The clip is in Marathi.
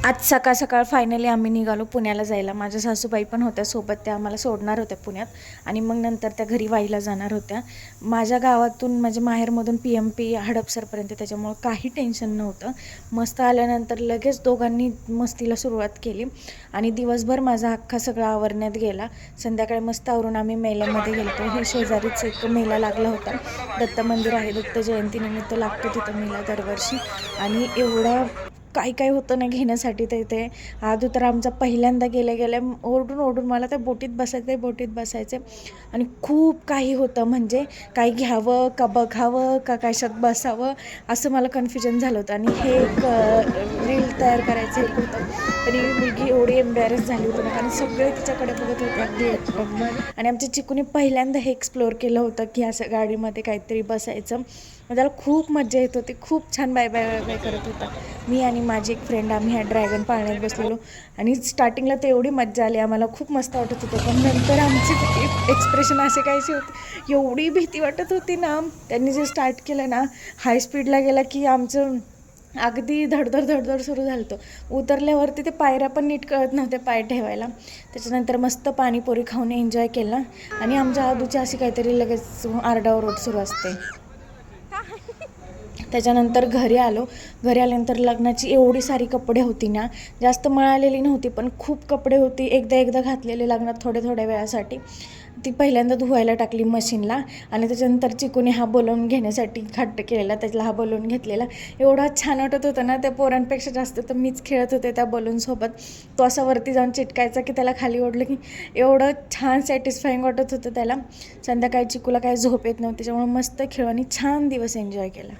आज सकाळ सकाळ फायनली आम्ही निघालो पुण्याला जायला. माझ्या सासूबाई पण होत्या सोबत, त्या आम्हाला सोडणार होत्या पुण्यात आणि मग नंतर त्या घरी वाईला जाणार होत्या. माझ्या गावातून माझ्या माहेरमधून PMP हडपसरपर्यंत, त्याच्यामुळं काही टेन्शन नव्हतं. मस्त आल्यानंतर लगेच दोघांनी मस्तीला सुरुवात केली आणि दिवसभर माझा अख्खा सगळा आवरण्यात गेला. संध्याकाळी मस्त आवरून आम्ही मेल्यामध्ये गेलो. हे शेजारीच एक मेला लागला होता, दत्त मंदिर आहे, दत्त जयंतीनिमित्त लागतो तिथं मेला दरवर्षी. आणि एवढा काय काय होतं ना घेण्यासाठी ते आदू तर आमचा पहिल्यांदा गेल्या गेल्या ओरडून ओरडून मला त्या बोटीत बसायचे आणि खूप काही होतं, म्हणजे काही घ्यावं का बघावं का कशात बसावं असं मला कन्फ्युजन झालं होतं. आणि हे एक रील तयार करायचं एक होतं, पण ही मुलगी एवढी एम्बॅरेस झाली होती ना, कारण सगळे तिच्याकडे बघत होते अगदी एकटक. आणि आमच्या चिकूने पहिल्यांदा हे एक्सप्लोअर केलं होतं की असं गाडीमध्ये काहीतरी बसायचं. मग त्याला खूप मजा येत होती, खूप छान बाय बाय बाय बाय करत होता. मी आणि माझी एक फ्रेंड आम्ही ह्या ड्रॅगन पाळण्यात बसलेलो आणि स्टार्टिंगला तर एवढी मज्जा आली आम्हाला, खूप मस्त वाटत होतं. पण नंतर आमचे एक्सप्रेशन असे काहीसे होते, एवढी भीती वाटत होती ना. त्यांनी जे स्टार्ट केलं ना, हाय स्पीडला गेला की आमचं अगदी धडधड सुरू झालं होतं. उतरल्यावरती ते पायऱ्या पण नीट कळत नव्हत्या पाय ठेवायला. त्याच्यानंतर मस्त पाणीपुरी खाऊन एन्जॉय केला आणि आमच्या आदूची अशी काहीतरी लगेच आरडाओरड सुरू असते. त्याच्यानंतर घरी आल्यानंतर लग्नाची एवढी सारी कपडे होती ना, जास्त मळालेली नव्हती पण खूप कपडे होती, एकदा घातलेले लग्नात थोड्या वेळासाठी. ती पहिल्यांदा धुवायला टाकली मशीनला आणि त्याच्यानंतर चिकूने हा बोलवून घेण्यासाठी हट्ट केलेला, त्याला हा बोलवून घेतलेला. एवढा छान वाटत होता ना, त्या पोरांपेक्षा जास्त तर मीच खेळत होते त्या बलूनसोबत. तो असा वरती जाऊन चिटकायचा की त्याला खाली ओढलं की एवढं छान सॅटिस्फाईंग वाटत होतं त्याला. संध्याकाळी चिकूला काही झोप येत नव्हती, त्याच्यामुळे मस्त खेळ आणि छान दिवस एन्जॉय केला.